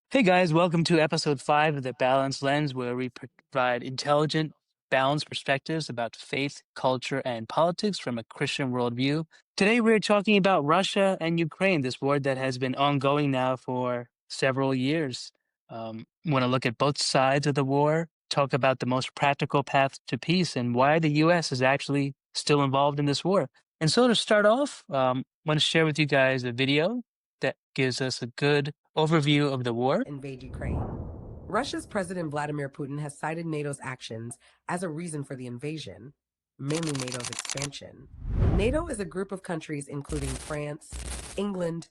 Hey guys, welcome to episode 5 of The Balanced Lens, where we provide intelligent, balanced perspectives about faith, culture, and politics from a Christian worldview. Today we're talking about Russia and Ukraine, this war that has been ongoing now for several years. Want to look at both sides of the war, talk about the most practical path to peace, and why the U.S. is actually still involved in this war. And so to start off, want to share with you guys a video that gives us a good overview of the war. Invade Ukraine. Russia's President Vladimir Putin has cited NATO's actions as a reason for the invasion, mainly NATO's expansion. NATO is a group of countries including France, England,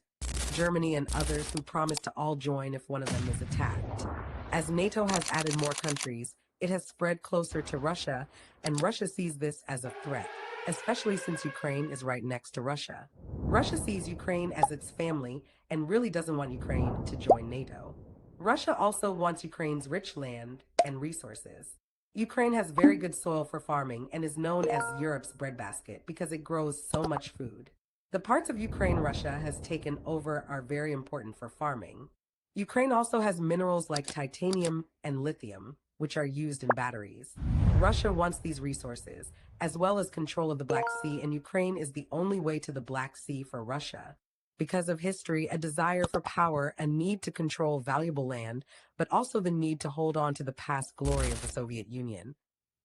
Germany, and others who promise to all join if one of them is attacked. As NATO has added more countries, it has spread closer to Russia, and Russia sees this as a threat, especially since Ukraine is right next to Russia. Russia sees Ukraine as its family and really doesn't want Ukraine to join NATO. Russia also wants Ukraine's rich land and resources. Ukraine has very good soil for farming and is known as Europe's breadbasket because it grows so much food. The parts of Ukraine Russia has taken over are very important for farming. Ukraine also has minerals like titanium and lithium, which are used in batteries. Russia wants these resources, as well as control of the Black Sea, and Ukraine is the only way to the Black Sea for Russia. Because of history, a desire for power, a need to control valuable land, but also the need to hold on to the past glory of the Soviet Union,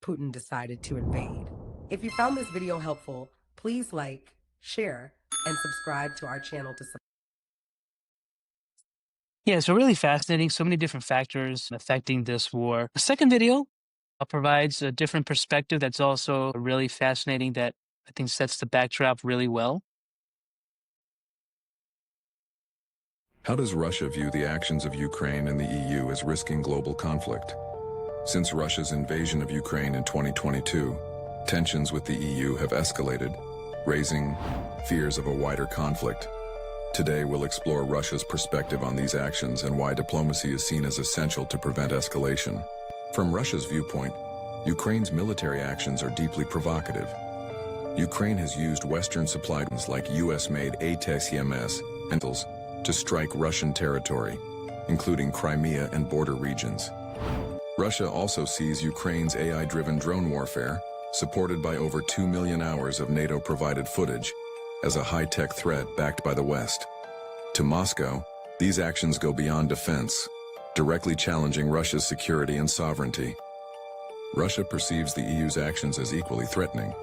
Putin decided to invade. If you found this video helpful, please like, share, and subscribe to our channel to support. Yeah, so really fascinating. So many different factors affecting this war. The second video provides a different perspective that's also really fascinating, that I think sets the backdrop really well. How does Russia view the actions of Ukraine and the EU as risking global conflict? Since Russia's invasion of Ukraine in 2022, tensions with the EU have escalated, raising fears of a wider conflict. Today, we'll explore Russia's perspective on these actions and why diplomacy is seen as essential to prevent escalation. From Russia's viewpoint, Ukraine's military actions are deeply provocative. Ukraine has used Western-supplied weapons like US-made ATACMS and to strike Russian territory, including Crimea and border regions. Russia also sees Ukraine's AI-driven drone warfare, supported by over 2 million hours of NATO-provided footage, as a high-tech threat backed by the West. To Moscow, these actions go beyond defense, directly challenging Russia's security and sovereignty. Russia perceives the EU's actions as equally threatening.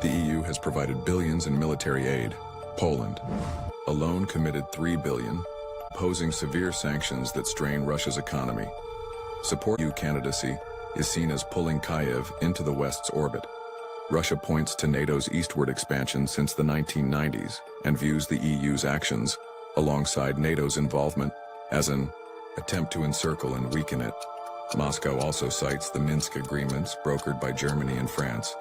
The EU has provided billions in military aid. Poland alone committed $3 billion, posing severe sanctions that strain Russia's economy. Support EU candidacy is seen as pulling Kyiv into the West's orbit. Russia points to NATO's eastward expansion since the 1990s and views the EU's actions, alongside NATO's involvement, as an attempt to encircle and weaken it. Moscow also cites the Minsk agreements brokered by Germany and France.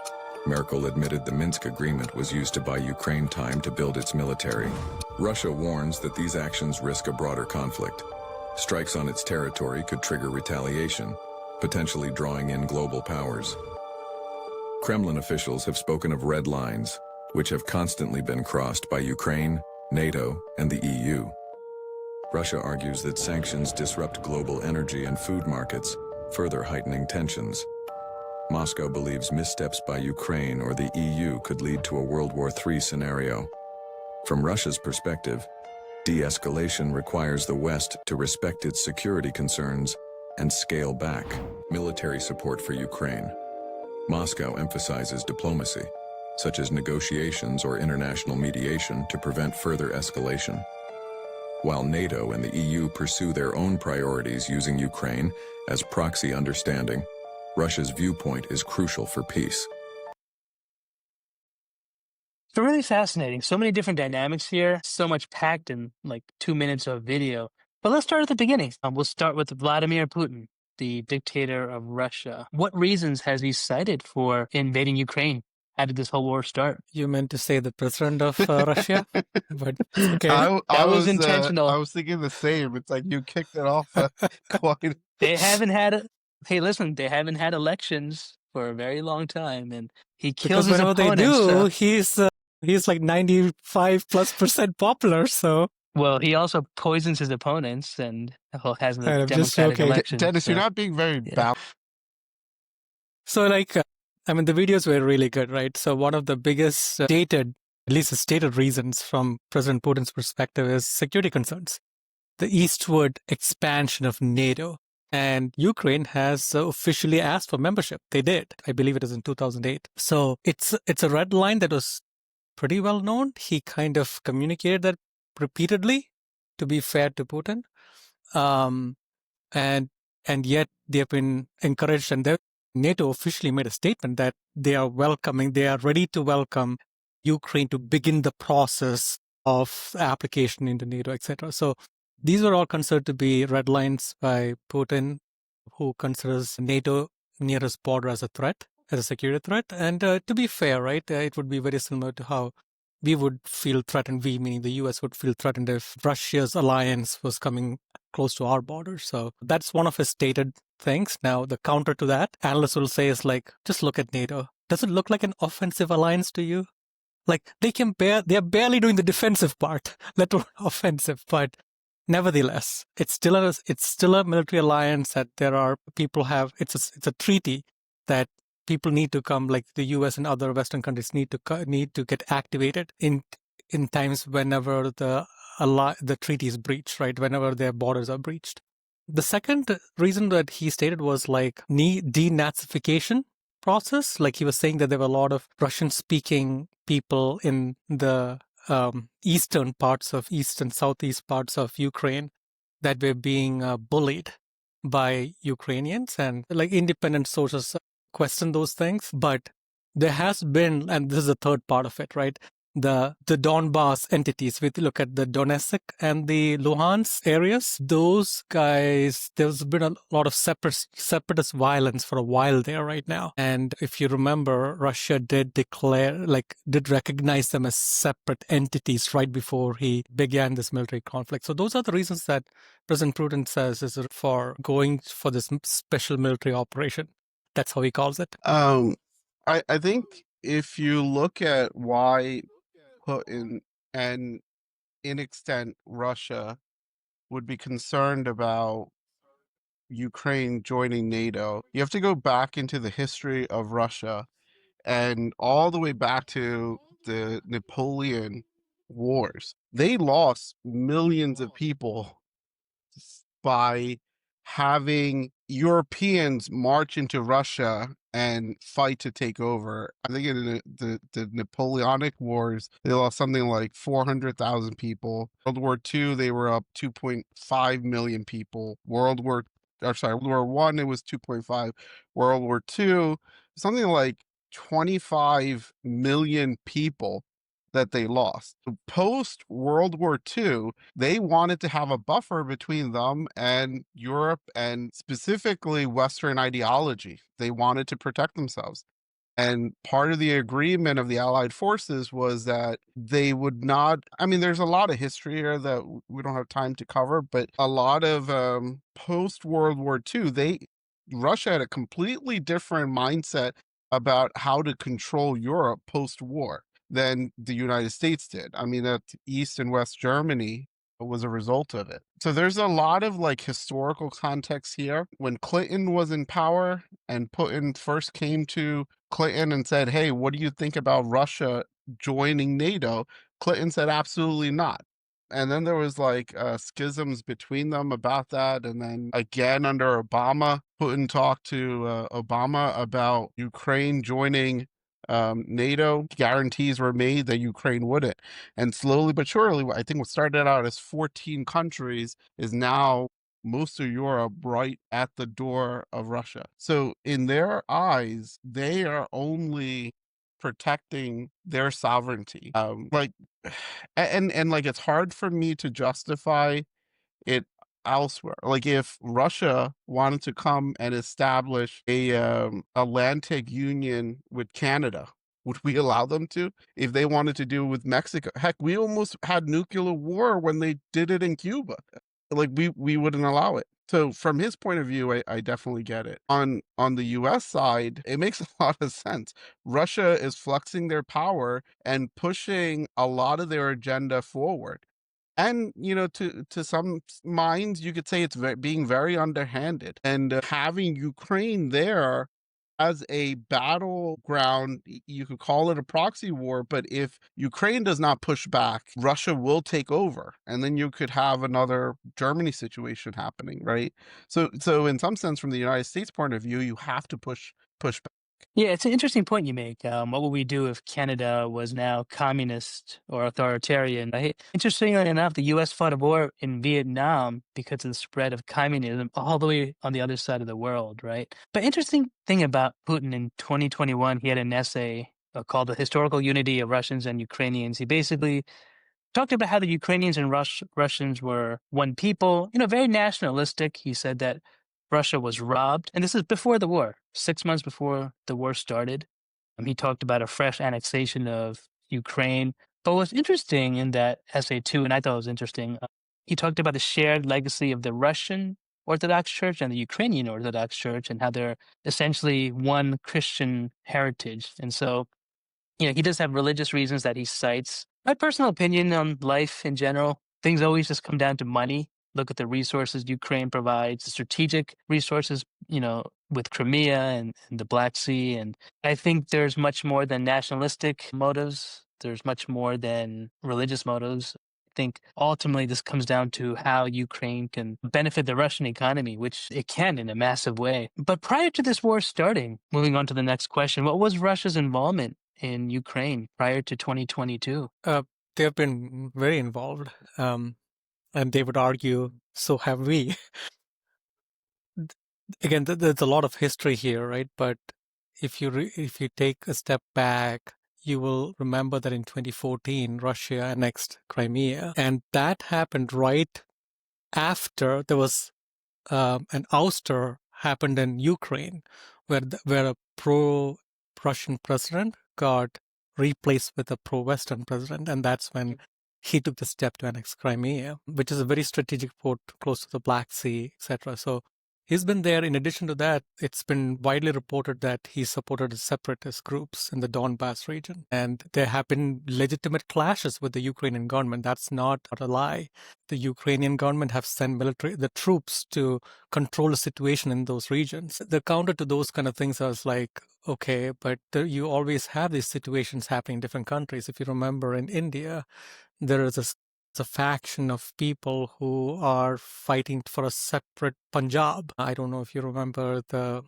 Merkel admitted the Minsk agreement was used to buy Ukraine time to build its military. Russia warns that these actions risk a broader conflict. Strikes on its territory could trigger retaliation, potentially drawing in global powers. Kremlin officials have spoken of red lines, which have constantly been crossed by Ukraine, NATO, and the EU. Russia argues that sanctions disrupt global energy and food markets, further heightening tensions. Moscow believes missteps by Ukraine or the EU could lead to a World War III scenario. From Russia's perspective, de-escalation requires the West to respect its security concerns and scale back military support for Ukraine. Moscow emphasizes diplomacy, such as negotiations or international mediation, to prevent further escalation. While NATO and the EU pursue their own priorities using Ukraine as proxy understanding, Russia's viewpoint is crucial for peace. So really fascinating. So many different dynamics here. So much packed in like 2 minutes of video. But let's start at the beginning. We'll start with Vladimir Putin, the dictator of Russia. What reasons has he cited for invading Ukraine? How did this whole war start? You meant to say the president of Russia, but okay. That was intentional. I was thinking the same. It's like you kicked it off quite. They haven't had hey, listen, they haven't had elections for a very long time, and he kills Because his whenever they opponents. do, he's like 95+% popular. So Well, he also poisons his opponents and has the And I'm just democratic joking. election. Dennis, you're So, not being very yeah. balanced. So, I mean, the videos were really good, right? So, one of the biggest at least stated reasons from President Putin's perspective is security concerns. The eastward expansion of NATO. And Ukraine has officially asked for membership. They did. I believe it is in 2008. So it's a red line that was pretty well known. He kind of communicated that repeatedly, to be fair to Putin. And yet they have been encouraged, and NATO officially made a statement that they are ready to welcome Ukraine to begin the process of application into NATO, etc. So these were all considered to be red lines by Putin, who considers NATO near his border as a threat, as a security threat. And to be fair, right, it would be very similar to how we would feel threatened, we meaning the US would feel threatened if Russia's alliance was coming close to our border. So that's one of his stated things. Now, the counter to that, analysts will say is like, just look at NATO. Does it look like an offensive alliance to you? Like they're barely doing the defensive part, let alone offensive. But nevertheless, it's still a military alliance that there are people have. It's a treaty that people need to come, like the U.S. and other Western countries need to get activated in times whenever the treaty is breached, right? Whenever their borders are breached. The second reason that he stated was like denazification process. Like he was saying that there were a lot of Russian-speaking people in the east and southeast parts of Ukraine that were being bullied by Ukrainians, and like independent sources question those things. But there has been, and this is the third part of it, right? The Donbass entities, if you look at the Donetsk and the Luhansk areas, those guys, there's been a lot of separatist violence for a while there right now. And if you remember, Russia did recognize them as separate entities right before he began this military conflict. So those are the reasons that President Putin says is for going for this special military operation. That's how he calls it. I think if you look at why Putin and in extent Russia would be concerned about Ukraine joining NATO, you have to go back into the history of Russia and all the way back to the Napoleon Wars. They lost millions of people by having Europeans march into Russia and fight to take over. I think in the Napoleonic Wars, they lost something like 400,000 people. World War II, they were up 2.5 million people. World War One, it was 2.5. World War II, something like 25 million people that they lost. Post World War II, they wanted to have a buffer between them and Europe, and specifically Western ideology. They wanted to protect themselves. And part of the agreement of the Allied forces was that they would not, I mean, there's a lot of history here that we don't have time to cover, but a lot of post World War II, Russia had a completely different mindset about how to control Europe post-war than the United States did. I mean, that East and West Germany was a result of it. So there's a lot of like historical context here. When Clinton was in power and Putin first came to Clinton and said, hey, what do you think about Russia joining NATO? Clinton said, absolutely not. And then there was like schisms between them about that. And then again, under Obama, Putin talked to Obama about Ukraine joining NATO. Guarantees were made that Ukraine wouldn't. And slowly but surely, I think what started out as 14 countries is now most of Europe right at the door of Russia. So in their eyes, they are only protecting their sovereignty. And like it's hard for me to justify it elsewhere. Like if Russia wanted to come and establish a Atlantic Union with Canada, would we allow them to? If they wanted to do it with Mexico, heck, we almost had nuclear war when they did it in Cuba. Like we wouldn't allow it. So from his point of view, I definitely get it. On the US side, it makes a lot of sense. Russia is flexing their power and pushing a lot of their agenda forward. And to some minds, you could say it's being very underhanded, and having Ukraine there as a battleground. You could call it a proxy war, but if Ukraine does not push back, Russia will take over, and then you could have another Germany situation happening, right? So in some sense, from the United States point of view, you have to push back. Yeah, it's an interesting point you make. What would we do if Canada was now communist or authoritarian? Right? Interestingly enough, the U.S. fought a war in Vietnam because of the spread of communism all the way on the other side of the world, right? But interesting thing about Putin in 2021, he had an essay called "The Historical Unity of Russians and Ukrainians." He basically talked about how the Ukrainians and Russians were one people, very nationalistic. He said that Russia was robbed, and this is before the war, 6 months before the war started. He talked about a fresh annexation of Ukraine. But what's interesting in that essay too, and I thought it was interesting, he talked about the shared legacy of the Russian Orthodox Church and the Ukrainian Orthodox Church, and how they're essentially one Christian heritage. And so he does have religious reasons that he cites. My personal opinion on life in general, things always just come down to money. Look at the resources Ukraine provides, the strategic resources, with Crimea and the Black Sea. And I think there's much more than nationalistic motives. There's much more than religious motives. I think ultimately this comes down to how Ukraine can benefit the Russian economy, which it can in a massive way. But prior to this war starting, moving on to the next question, what was Russia's involvement in Ukraine prior to 2022? They have been very involved, and they would argue, so have we. Again, there's a lot of history here, right? But if you take a step back, you will remember that in 2014, Russia annexed Crimea, and that happened right after there was an ouster happened in Ukraine, where a pro-Russian president got replaced with a pro-Western president, and that's when he took the step to annex Crimea, which is a very strategic port close to the Black Sea, etc. So he's been there. In addition to that, it's been widely reported that he supported separatist groups in the Donbass region, and there have been legitimate clashes with the Ukrainian government. That's not a lie. The Ukrainian government have sent the troops to control the situation in those regions. The counter to those kind of things is like, okay, but you always have these situations happening in different countries. If you remember in India, there is a faction of people who are fighting for a separate Punjab. I don't know if you remember the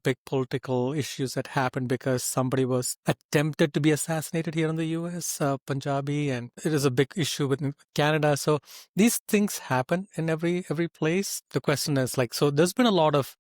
big political issues that happened because somebody was attempted to be assassinated here in the US, Punjabi, and it is a big issue with Canada. So these things happen in every place. The question is like, so there's been a lot of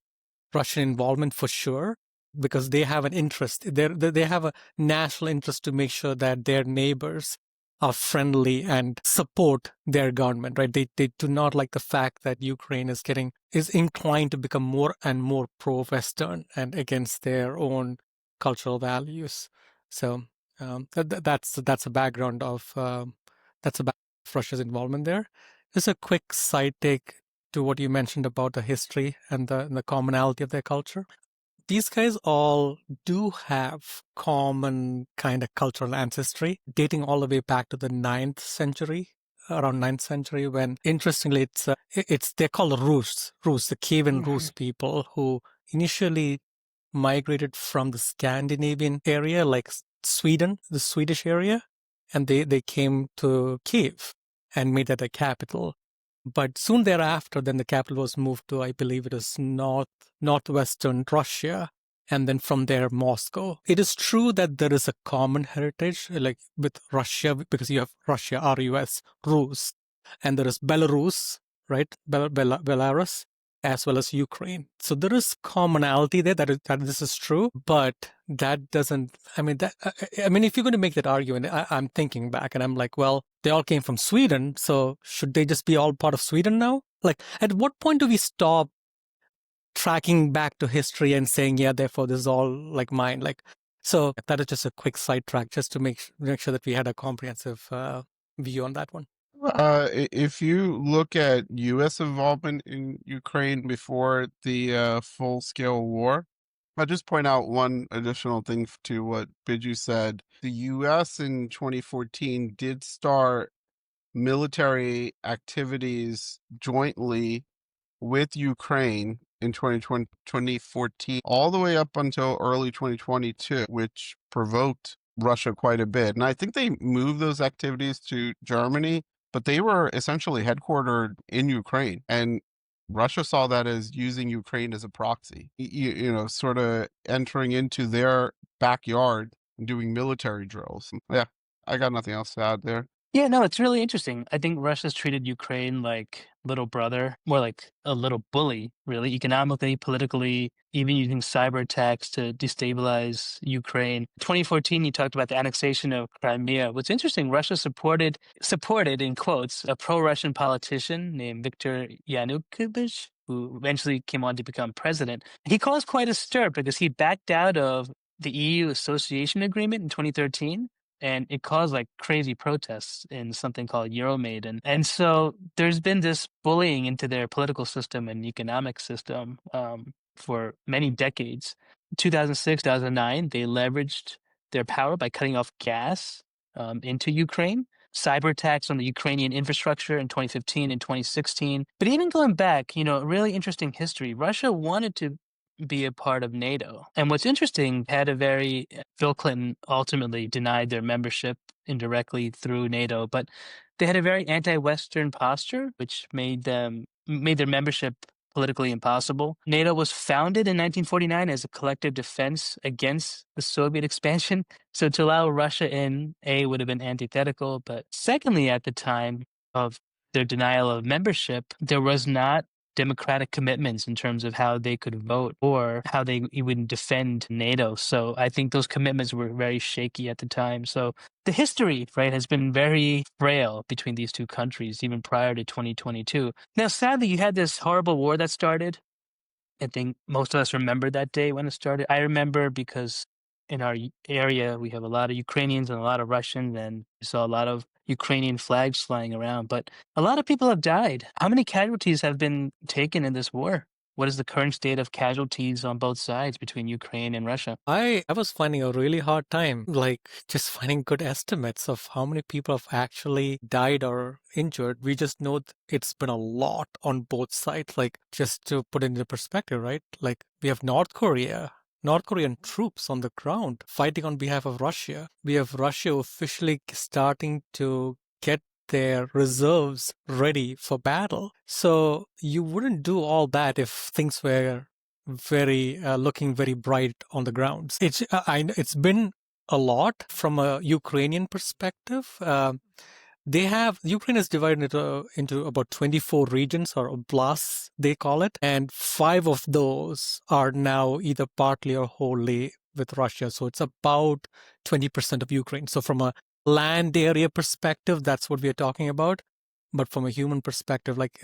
Russian involvement for sure, because they have an interest. They have a national interest to make sure that their neighbors are friendly and support their government, right? They do not like the fact that Ukraine is inclined to become more and more pro-Western and against their own cultural values. So that's a background of Russia's involvement there. Just a quick side take to what you mentioned about the history and the commonality of their culture. These guys all do have common kind of cultural ancestry, dating all the way back to the 9th century, around 9th century, when, interestingly, they're called Rus, the Kievan Rus people, who initially migrated from the Scandinavian area, like Sweden, the Swedish area, and they came to Kiev and made that the capital. But soon thereafter, then the capital was moved to, I believe it is northwestern Russia, and then from there, Moscow. It is true that there is a common heritage, like with Russia, because you have Russia, RUS, Rus, and there is Belarus, right? Belarus, as well as Ukraine. So there is commonality there that this is true, but that doesn't, I mean, if you're going to make that argument, I'm thinking back and I'm like, well, they all came from Sweden, so should they just be all part of Sweden now? Like, at what point do we stop tracking back to history and saying, yeah, therefore this is all like mine? Like, so that is just a quick sidetrack, just to make sure that we had a comprehensive view on that one. If you look at U.S. involvement in Ukraine before the full-scale war, I'll just point out one additional thing to what Biju said. The U.S. in 2014 did start military activities jointly with Ukraine in 2014, all the way up until early 2022, which provoked Russia quite a bit. And I think they moved those activities to Germany, but they were essentially headquartered in Ukraine. And Russia saw that as using Ukraine as a proxy, sort of entering into their backyard and doing military drills. Yeah, I got nothing else to add there. Yeah, no, it's really interesting. I think Russia's treated Ukraine like little brother, more like a little bully, really, economically, politically, even using cyber attacks to destabilize Ukraine. 2014, you talked about the annexation of Crimea. What's interesting, Russia supported in quotes a pro-Russian politician named Viktor Yanukovych, who eventually came on to become president. He caused quite a stir because he backed out of the EU association agreement in 2013, and it caused like crazy protests in something called Euromaidan. And so there's been this bullying into their political system and economic system for many decades. 2006, 2009, they leveraged their power by cutting off gas into Ukraine. Cyber attacks on the Ukrainian infrastructure in 2015 and 2016. But even going back, really interesting history. Russia wanted to be a part of NATO. And what's interesting, Bill Clinton ultimately denied their membership indirectly through NATO, but they had a very anti-Western posture, which made their membership politically impossible. NATO was founded in 1949 as a collective defense against the Soviet expansion. So to allow Russia in, A, would have been antithetical, but secondly, at the time of their denial of membership, there was not democratic commitments in terms of how they could vote or how they would defend NATO. So I think those commitments were very shaky at the time. So the history, right, has been very frail between these two countries, even prior to 2022. Now, sadly, you had this horrible war that started. I think most of us remember that day when it started. I remember because in our area, we have a lot of Ukrainians and a lot of Russians, and we saw a lot of Ukrainian flags flying around. But a lot of people have died. How many casualties have been taken in this war? What is the current state of casualties on both sides between Ukraine and Russia? I was finding a really hard time, like just finding good estimates of how many people have actually died or injured. We just know it's been a lot on both sides. Like, just to put it into perspective, right? Like, we have North Korean troops on the ground fighting on behalf of Russia. We have Russia officially starting to get their reserves ready for battle. So you wouldn't do all that if things were looking very bright on the grounds. It's been a lot from a Ukrainian perspective. Ukraine is divided into about 24 regions, or oblasts, they call it, and 5 of those are now either partly or wholly with Russia. So it's about 20% of Ukraine. So from a land area perspective, that's what we are talking about. But from a human perspective, like,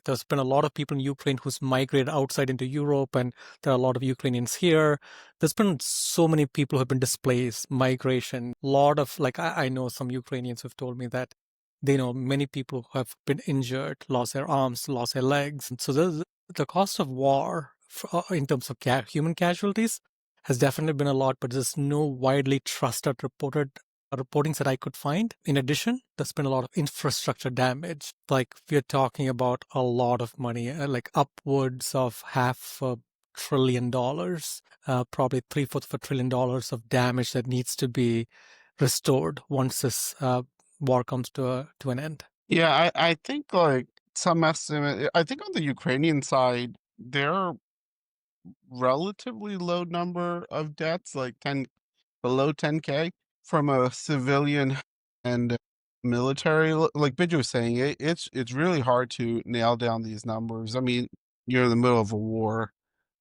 there's been a lot of people in Ukraine who's migrated outside into Europe, and there are a lot of Ukrainians here. There's been so many people who have been displaced, migration, a lot of, like, I know some Ukrainians who've told me that they know many people who have been injured, lost their arms, lost their legs. And so the cost of war in terms of human casualties has definitely been a lot, but there's no widely trusted reportings that I could find. In addition, there's been a lot of infrastructure damage. Like, we're talking about a lot of money, like upwards of $500 billion, probably $750 billion of damage that needs to be restored once this war comes to an end. Yeah, I think, like, some estimate, I think on the Ukrainian side, there are relatively low number of deaths, like below 10K. From a civilian and military, like Bidge was saying, it's really hard to nail down these numbers. I mean, you're in the middle of a war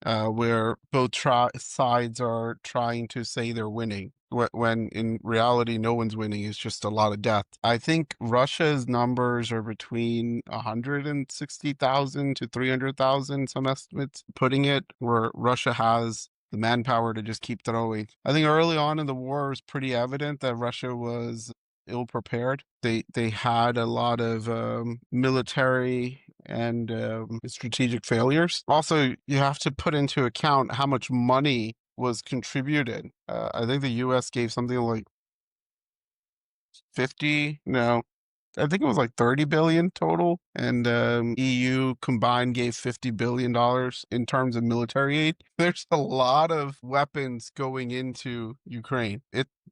where both sides are trying to say they're winning, when in reality, no one's winning. It's just a lot of death. I think Russia's numbers are between 160,000 to 300,000, some estimates putting it, where Russia has the manpower to just keep throwing. I think early on in the war, it was pretty evident that Russia was ill prepared. They had a lot of military and strategic failures. Also, you have to put into account how much money was contributed. I think the U.S. gave something like I think it was like 30 billion total, and EU combined gave $50 billion in terms of military aid. There's a lot of weapons going into Ukraine,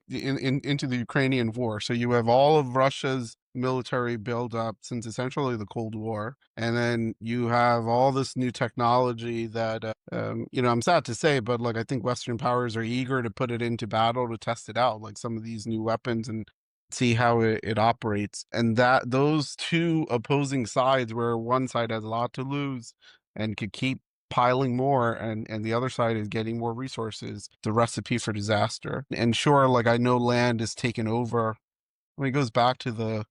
into the Ukrainian war. So you have all of Russia's military buildup since essentially the Cold War, and then you have all this new technology that I'm sad to say, but like I think Western powers are eager to put it into battle to test it out, like some of these new weapons, and see how it operates. And that those two opposing sides, where one side has a lot to lose and could keep piling more, and the other side is getting more resources, the recipe for disaster. And sure, like I know land is taken over. When it goes back to the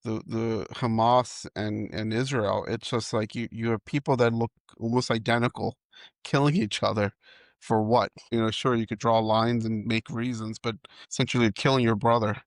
Hamas and Israel, it's just like you have people that look almost identical killing each other for what? Sure, you could draw lines and make reasons, but essentially killing your brother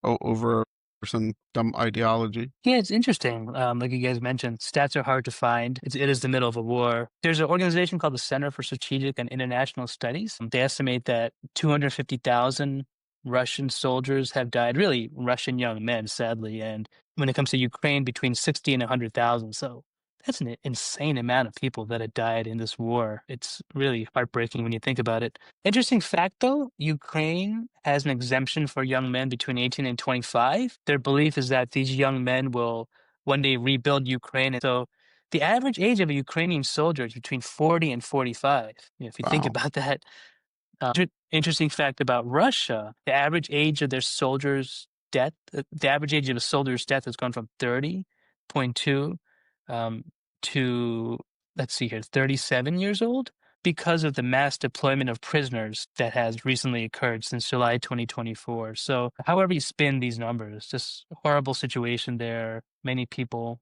over some dumb ideology. Yeah, it's interesting. Like you guys mentioned, stats are hard to find. It is the middle of a war. There's an organization called the Center for Strategic and International Studies. They estimate that 250,000 Russian soldiers have died, really Russian young men, sadly. And when it comes to Ukraine, between 60 and 100,000. So that's an insane amount of people that have died in this war. It's really heartbreaking when you think about it. Interesting fact, though, Ukraine has an exemption for young men between 18 and 25. Their belief is that these young men will one day rebuild Ukraine. And so the average age of a Ukrainian soldier is between 40 and 45. If you think Wow. about that. Interesting fact about Russia, the average age of their soldiers' death, the average age of a soldier's death has gone from 30.2 to, let's see here, 37 years old because of the mass deployment of prisoners that has recently occurred since July 2024. So however you spin these numbers, just a horrible situation there. Many people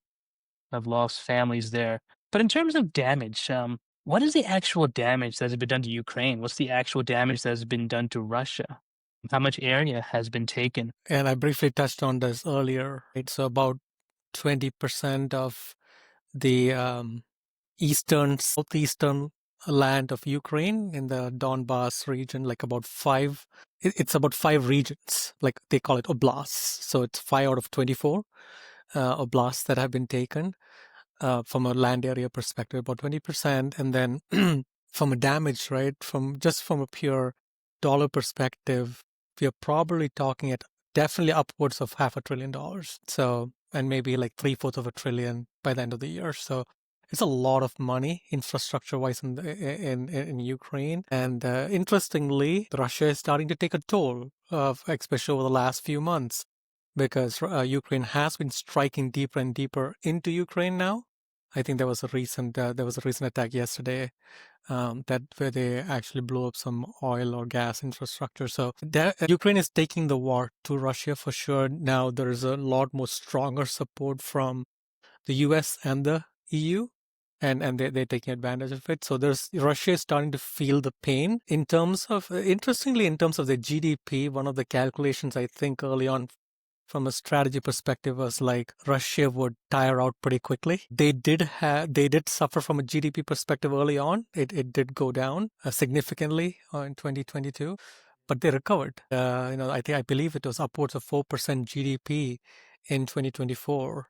have lost families there. But in terms of damage, what is the actual damage that has been done to Ukraine? What's the actual damage that has been done to Russia? How much area has been taken? And I briefly touched on this earlier. It's about 20% of the southeastern land of Ukraine in the Donbas region, like about five. It's about 5 regions, like they call it oblasts. So it's 5 out of 24 oblasts that have been taken. From a land area perspective, about 20%. And then from a damage, right, from a pure dollar perspective, we are probably talking at definitely upwards of $500 billion. So, and maybe like 3/4 of a trillion by the end of the year. So it's a lot of money infrastructure-wise in Ukraine. And interestingly, Russia is starting to take a toll, especially over the last few months, because Ukraine has been striking deeper and deeper into Ukraine now. I think there was a recent attack yesterday where they actually blew up some oil or gas infrastructure. So Ukraine is taking the war to Russia for sure. Now there is a lot more stronger support from the US and the EU. And they're taking advantage of it. So Russia is starting to feel the pain in terms of, interestingly, in terms of the GDP. One of the calculations I think early on from a strategy perspective was like Russia would tire out pretty quickly. They did suffer from a GDP perspective early on. It did go down significantly in 2022, but they recovered. I believe it was upwards of 4% GDP in 2024.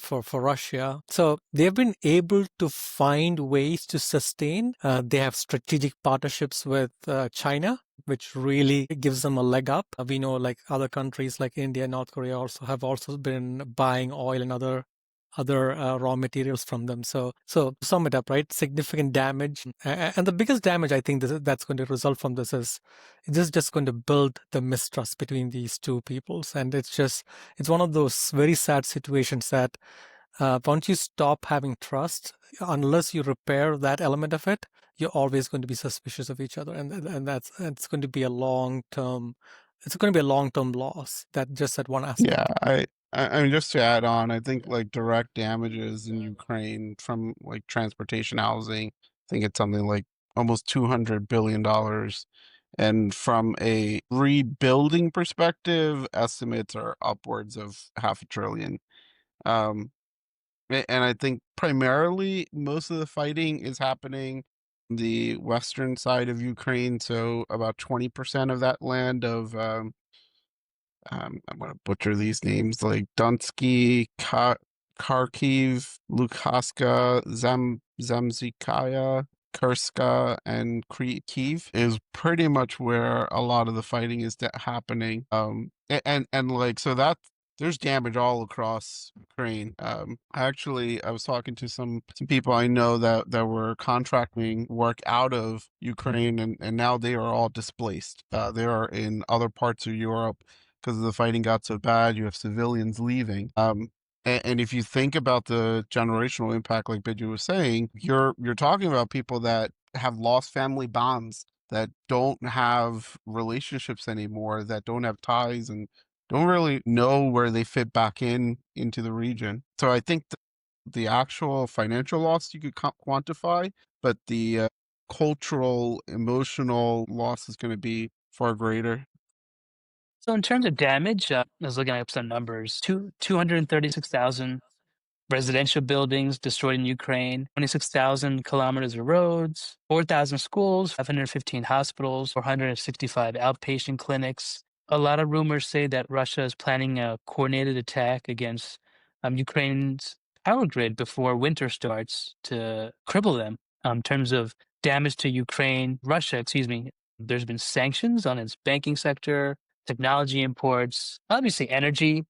For Russia. So they've been able to find ways to sustain. They have strategic partnerships with China, which really gives them a leg up. We know like other countries like India and North Korea have also been buying oil and other raw materials from them. So to sum it up, right? Significant damage. And the biggest damage I think that's going to result from this is it's just going to build the mistrust between these two peoples. And it's one of those very sad situations that once you stop having trust, unless you repair that element of it, you're always going to be suspicious of each other. And it's going to be a long-term loss that one aspect. Yeah, I mean, just to add on, I think like direct damages in Ukraine from like transportation, housing, I think it's something like almost $200 billion. And from a rebuilding perspective, estimates are upwards of $500 billion. And I think primarily most of the fighting is happening on the western side of Ukraine. So about 20% of that land of I'm going to butcher these names like Dunsky, Kharkiv, Lukhanska, Zamzikaya, Kurska, and Kiev is pretty much where a lot of the fighting is happening. And like so that there's damage all across Ukraine. I was talking to some people I know that were contracting work out of Ukraine, and now they are all displaced. They are in other parts of Europe because the fighting got so bad. You have civilians leaving. And if you think about the generational impact, like Bidju was saying, you're talking about people that have lost family bonds, that don't have relationships anymore, that don't have ties, and don't really know where they fit back into the region. So I think the actual financial loss you could quantify, but the cultural, emotional loss is going to be far greater. So in terms of damage, I was looking up some numbers. 236,000 residential buildings destroyed in Ukraine, 26,000 kilometers of roads, 4,000 schools, 515 hospitals, 465 outpatient clinics. A lot of rumors say that Russia is planning a coordinated attack against Ukraine's power grid before winter starts to cripple them. In terms of damage to Russia, excuse me, there's been sanctions on its banking sector, technology imports, obviously energy.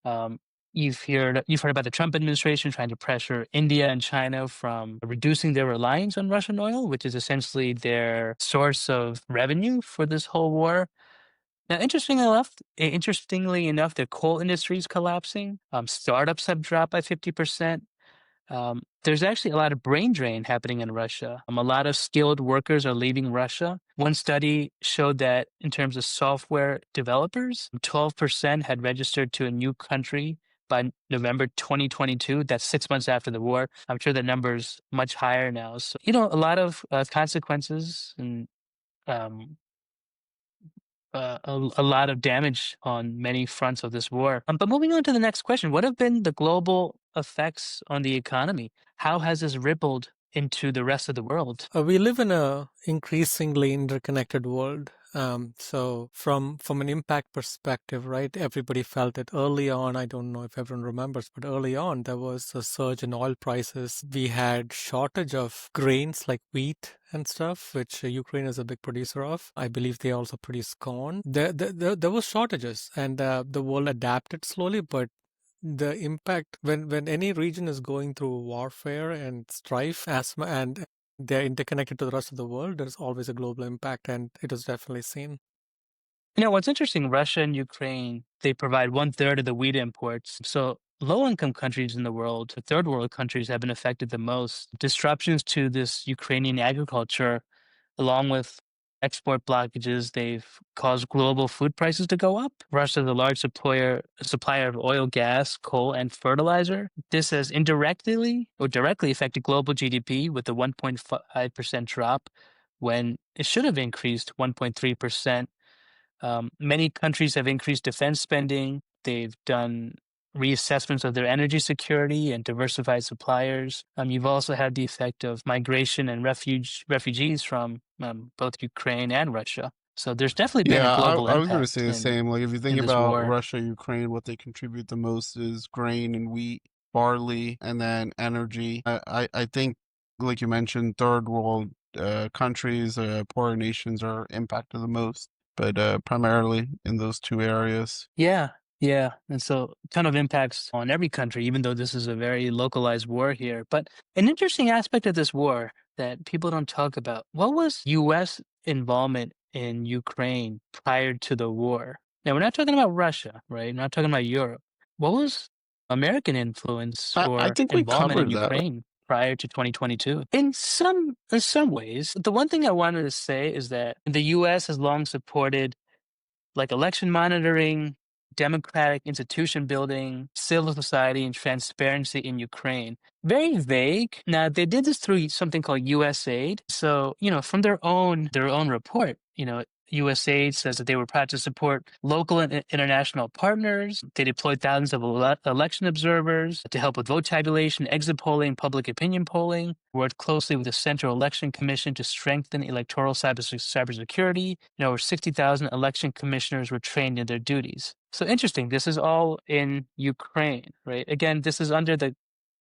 Um, you've heard about the Trump administration trying to pressure India and China from reducing their reliance on Russian oil, which is essentially their source of revenue for this whole war. Now, interestingly enough, the coal industry is collapsing. Startups have dropped by 50%. There's actually a lot of brain drain happening in Russia. A lot of skilled workers are leaving Russia. One study showed that in terms of software developers, 12% had registered to a new country by November 2022. That's 6 months after the war. I'm sure the number's much higher now. So, a lot of consequences and um, a lot of damage on many fronts of this war. But moving on to the next question, what have been the global effects on the economy? How has this rippled into the rest of the world? We live in a increasingly interconnected world. So from an impact perspective, right, everybody felt it early on. I don't know if everyone remembers, but early on there was a surge in oil prices. We had shortage of grains like wheat and stuff, which Ukraine is a big producer of. I believe they also produce corn. There was shortages, and the world adapted slowly, but the impact when any region is going through warfare and strife, asthma, and they're interconnected to the rest of the world, there's always a global impact, and it was definitely seen. What's interesting, Russia and Ukraine, they provide 1/3 of the wheat imports. So low-income countries in the world, the third world countries, have been affected the most. Disruptions to this Ukrainian agriculture, along with export blockages, they've caused global food prices to go up. Russia is a large supplier of oil, gas, coal, and fertilizer. This has indirectly or directly affected global GDP with a 1.5% drop when it should have increased 1.3%. Many countries have increased defense spending. They've done reassessments of their energy security and diversified suppliers. You've also had the effect of migration and refugees from both Ukraine and Russia. So there's definitely been a Yeah, global I was going to impact say the same. Like, if you think in this about war. Russia, Ukraine, what they contribute the most is grain and wheat, barley, and then energy. I think, like you mentioned, third world countries, poorer nations are impacted the most, but primarily in those two areas. Yeah, yeah. And so a ton of impacts on every country, even though this is a very localized war here. But an interesting aspect of this war that people don't talk about, what was US involvement in Ukraine prior to the war? Now, we're not talking about Russia, right? We're not talking about Europe. What was American influence I or think we involvement in covered that. Ukraine prior to 2022? In some ways, the one thing I wanted to say is that the US has long supported like election monitoring, democratic institution building, civil society, and transparency in Ukraine. Very vague. Now they did this through something called USAID. So from their own report, USA says that they were proud to support local and international partners. They deployed thousands of election observers to help with vote tabulation, exit polling, public opinion polling, worked closely with the Central Election Commission to strengthen electoral cybersecurity, and over 60,000 election commissioners were trained in their duties. So interesting, this is all in Ukraine, right? Again, this is under the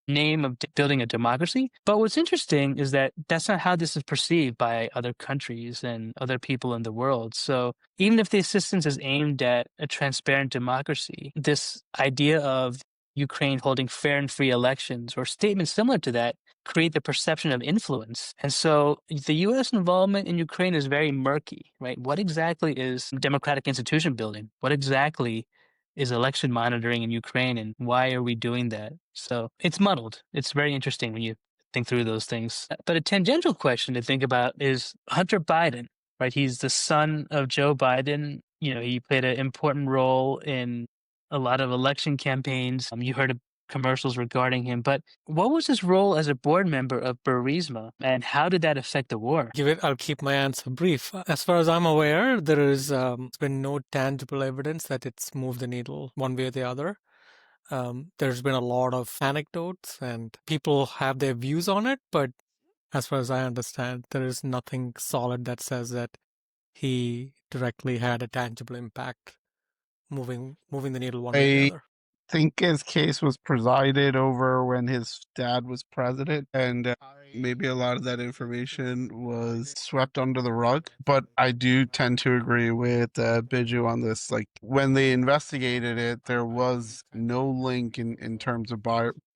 name of building a democracy. But what's interesting is that that's not how this is perceived by other countries and other people in the world. So even if the assistance is aimed at a transparent democracy, this idea of Ukraine holding fair and free elections or statements similar to that create the perception of influence. And so the US involvement in Ukraine is very murky, right? What exactly is democratic institution building? What exactly is election monitoring in Ukraine, and why are we doing that? So it's muddled. It's very interesting when you think through those things. But a tangential question to think about is Hunter Biden, right? He's the son of Joe Biden. You know, he played an important role in a lot of election campaigns. You heard of commercials regarding him, but what was his role as a board member of Burisma, and how did that affect the war? I'll keep my answer brief. As far as I'm aware, there's been no tangible evidence that it's moved the needle one way or the other. There's been a lot of anecdotes and people have their views on it, but as far as I understand, there is nothing solid that says that he directly had a tangible impact moving the needle one way or the other. I think his case was presided over when his dad was president, and maybe a lot of that information was swept under the rug. But I do tend to agree with Biju on this. Like, when they investigated it, there was no link in terms of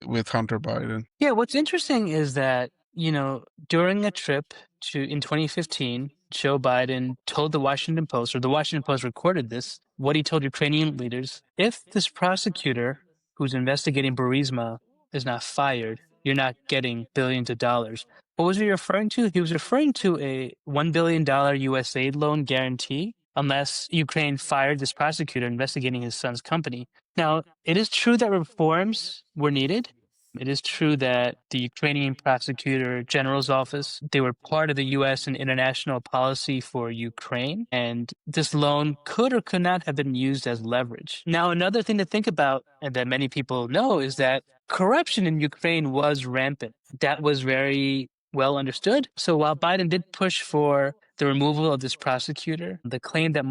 with Hunter Biden. Yeah, what's interesting is that, you know, during a trip in 2015, Joe Biden told the Washington Post, or the Washington Post recorded this, what he told Ukrainian leaders: if this prosecutor who's investigating Burisma is not fired, you're not getting billions of dollars. What was he referring to? He was referring to a $1 billion US aid loan guarantee unless Ukraine fired this prosecutor investigating his son's company. Now, it is true that reforms were needed. It is true that the Ukrainian prosecutor general's office, they were part of the U.S. and international policy for Ukraine, and this loan could or could not have been used as leverage. Now, another thing to think about, and that many people know, is that corruption in Ukraine was rampant. That was very well understood. So while Biden did push for the removal of this prosecutor, the claim that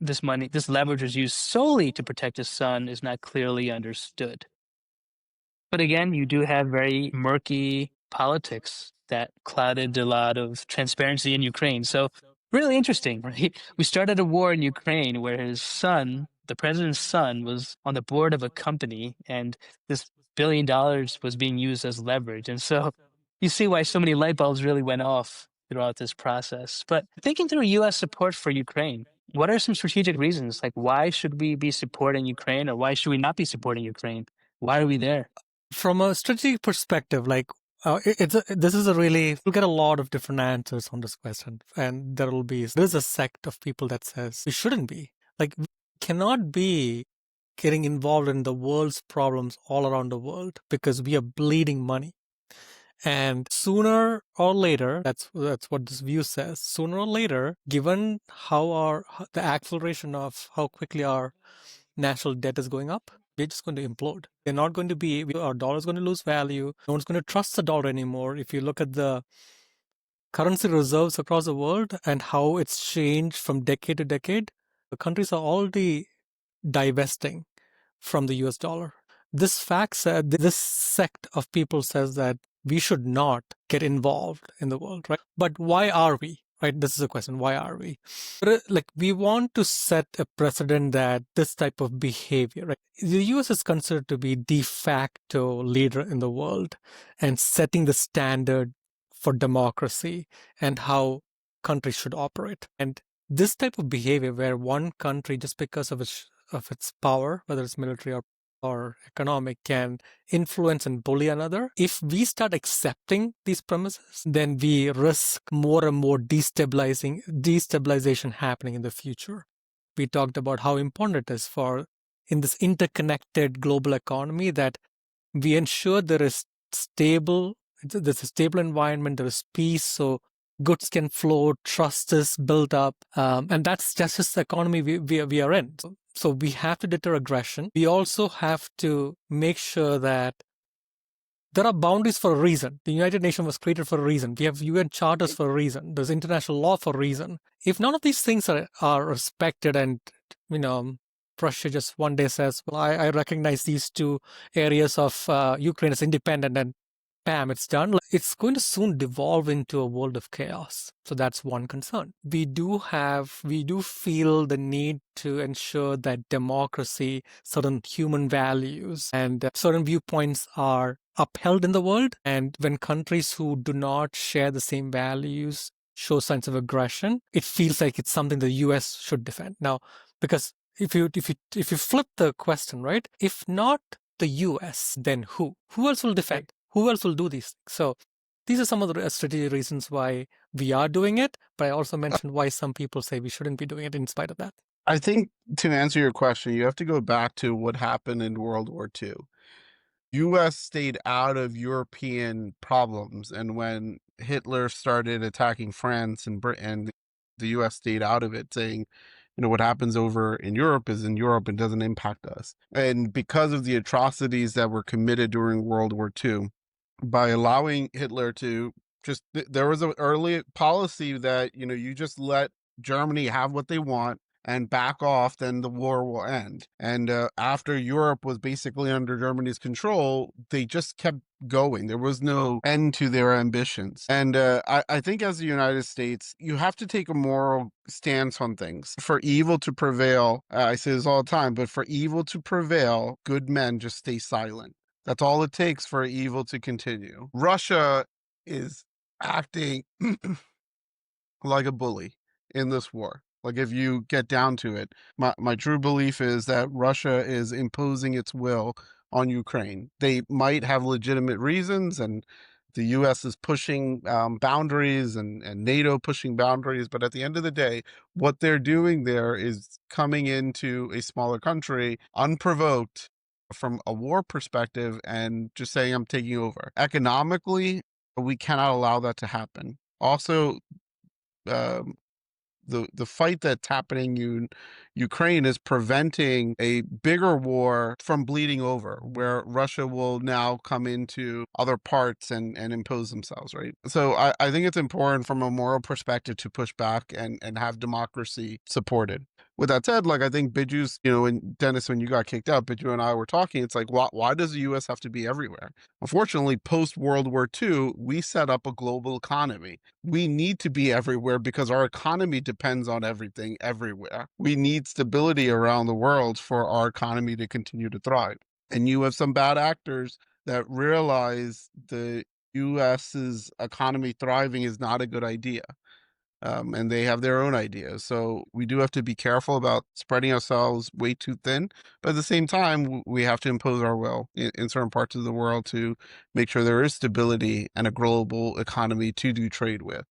this leverage was used solely to protect his son is not clearly understood. But again, you do have very murky politics that clouded a lot of transparency in Ukraine. So really interesting, right? We started a war in Ukraine where his son, the president's son, was on the board of a company, and this $1 billion was being used as leverage. And so you see why so many light bulbs really went off throughout this process. But thinking through U.S. support for Ukraine, what are some strategic reasons? Like, why should we be supporting Ukraine, or why should we not be supporting Ukraine? Why are we there? From a strategic perspective, like we'll get a lot of different answers on this question, and there's a sect of people that says we shouldn't be. Like, we cannot be getting involved in the world's problems all around the world because we are bleeding money. And sooner or later, that's what this view says. Sooner or later, given the acceleration of how quickly our national debt is going up, we're just going to implode. Our dollar is going to lose value. No one's going to trust the dollar anymore. If you look at the currency reserves across the world and how it's changed from decade to decade, the countries are already divesting from the US dollar. This sect of people says that we should not get involved in the world, right? But why are we? Right? This is a question. Why are we? Like, we want to set a precedent that this type of behavior, right? The US is considered to be de facto leader in the world and setting the standard for democracy and how countries should operate. And this type of behavior where one country, just because of its power, whether it's military or economic, can influence and bully another. If we start accepting these premises, then we risk more and more destabilization happening in the future. We talked about how important it is in this interconnected global economy that we ensure there's a stable environment, there is peace, so goods can flow, trust is built up, and that's just the economy we are in. So we have to deter aggression. We also have to make sure that there are boundaries for a reason. The United Nations was created for a reason. We have UN charters for a reason. There's international law for a reason. If none of these things are respected, and Russia just one day says, well, I recognize these two areas of Ukraine as independent, and bam, it's done. It's going to soon devolve into a world of chaos. So that's one concern. We do feel the need to ensure that democracy, certain human values, and certain viewpoints are upheld in the world. And when countries who do not share the same values show signs of aggression, it feels like it's something the US should defend. Now, because if you flip the question, right? If not the US, then who? Who else will defend? Who else will do these things? So these are some of the strategic reasons why we are doing it, but I also mentioned why some people say we shouldn't be doing it in spite of that. I think to answer your question, you have to go back to what happened in World War II. US stayed out of European problems, and when Hitler started attacking France and Britain, the US stayed out of it, saying, what happens over in Europe is in Europe and doesn't impact us. And because of the atrocities that were committed during World War II, by allowing Hitler to there was an early policy that, you just let Germany have what they want and back off, then the war will end. And after Europe was basically under Germany's control, they just kept going. There was no end to their ambitions. And I think as the United States, you have to take a moral stance on things. For evil to prevail, I say this all the time, but for evil to prevail, good men just stay silent. That's all it takes for evil to continue. Russia is acting like a bully in this war. Like, if you get down to it, my true belief is that Russia is imposing its will on Ukraine. They might have legitimate reasons, and the U.S. is pushing boundaries, and NATO pushing boundaries. But at the end of the day, what they're doing there is coming into a smaller country unprovoked from a war perspective and just saying, I'm taking over. Economically, we cannot allow that to happen. Also, the fight that's happening in Ukraine is preventing a bigger war from bleeding over, where Russia will now come into other parts and impose themselves, right? So I think it's important from a moral perspective to push back and have democracy supported. With that said, I think Biju's, and Dennis, when you got kicked out, Biju and I were talking, it's like, why does the U.S. have to be everywhere? Unfortunately, post-World War II, we set up a global economy. We need to be everywhere because our economy depends on everything everywhere. We need stability around the world for our economy to continue to thrive. And you have some bad actors that realize the U.S.'s economy thriving is not a good idea. And they have their own ideas. So we do have to be careful about spreading ourselves way too thin. But at the same time, we have to impose our will in certain parts of the world to make sure there is stability and a global economy to do trade with.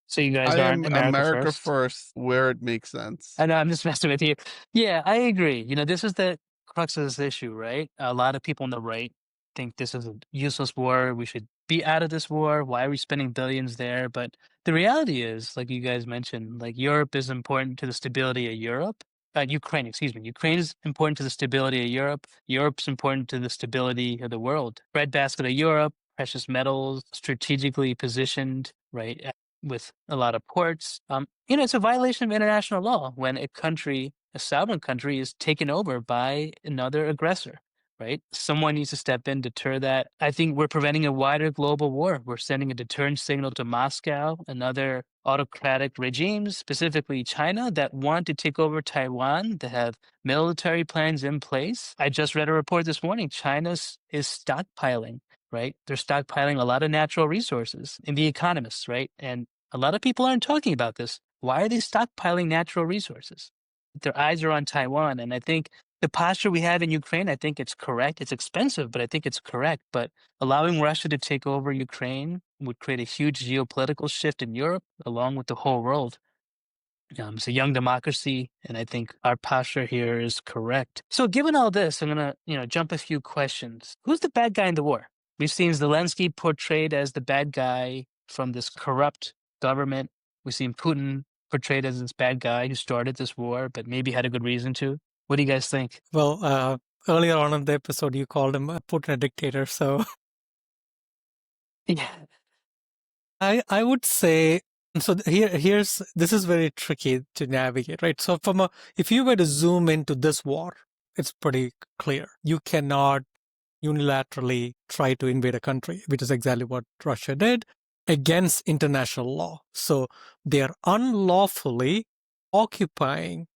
So you guys I aren't am America first? where it makes sense. I know, I'm just messing with you. Yeah, I agree. This is the crux of this issue, right? A lot of people on the right think this is a useless war. We should be out of this war. Why are we spending billions there? But the reality is, like you guys mentioned, like Europe is important to the stability of Europe. Ukraine, excuse me. Ukraine is important to the stability of Europe. Europe's important to the stability of the world. Breadbasket of Europe, precious metals, strategically positioned, right? With a lot of ports. It's a violation of international law when a country, a sovereign country, is taken over by another aggressor, right? Someone needs to step in, deter that. I think we're preventing a wider global war. We're sending a deterrent signal to Moscow and other autocratic regimes, specifically China, that want to take over Taiwan, that have military plans in place. I just read a report this morning. China is stockpiling, right? They're stockpiling a lot of natural resources in The Economist, right? And a lot of people aren't talking about this. Why are they stockpiling natural resources? Their eyes are on Taiwan. And I think the posture we have in Ukraine, I think it's correct. It's expensive, but I think it's correct. But allowing Russia to take over Ukraine would create a huge geopolitical shift in Europe, along with the whole world. It's a young democracy, and I think our posture here is correct. So given all this, I'm going to, jump a few questions. Who's the bad guy in the war? We've seen Zelensky portrayed as the bad guy from this corrupt government. We've seen Putin portrayed as this bad guy who started this war, but maybe had a good reason to. What do you guys think? Well, earlier on in the episode, you called him Putin a dictator. So Yeah. I would say, so this is very tricky to navigate, right? So if you were to zoom into this war, it's pretty clear. You cannot unilaterally try to invade a country, which is exactly what Russia did against international law. So they are unlawfully occupying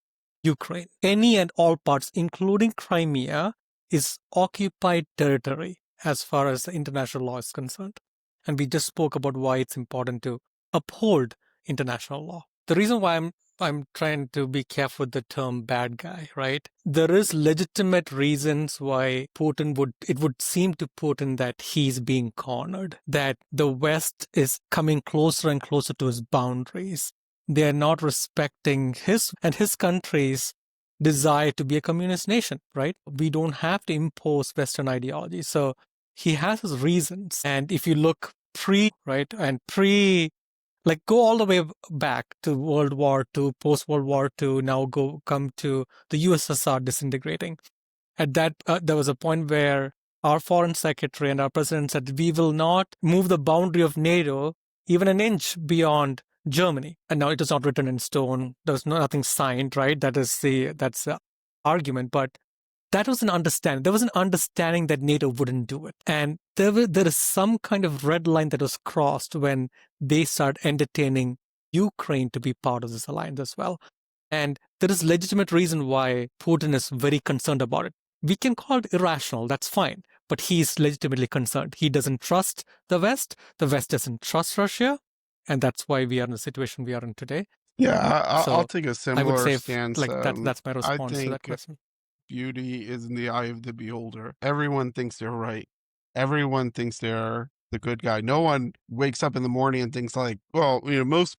Ukraine. Any and all parts, including Crimea, is occupied territory as far as the international law is concerned. And we just spoke about why it's important to uphold international law. The reason why I'm trying to be careful with the term bad guy, right? There is legitimate reasons why it would seem to Putin that he's being cornered, that the West is coming closer and closer to his boundaries. They are not respecting his and his country's desire to be a communist nation, right? We don't have to impose Western ideology. So he has his reasons. And if you look like go all the way back to World War II, post-World War II, now come to the USSR disintegrating. At that, there was a point where our foreign secretary and our president said, we will not move the boundary of NATO even an inch beyond Germany. And now it is not written in stone. There was nothing signed, right? That's the argument. But that was an understanding. There was an understanding that NATO wouldn't do it. And there is some kind of red line that was crossed when they started entertaining Ukraine to be part of this alliance as well. And there is legitimate reason why Putin is very concerned about it. We can call it irrational, that's fine. But he's legitimately concerned. He doesn't trust the West. The West doesn't trust Russia. And that's why we are in the situation we are in today. Yeah, So I'll take a I would similar say stance. that's my I response to that think question. beauty is in the eye of the beholder. Everyone thinks they're right. Everyone thinks they're the good guy. No one wakes up in the morning and thinks like, well, most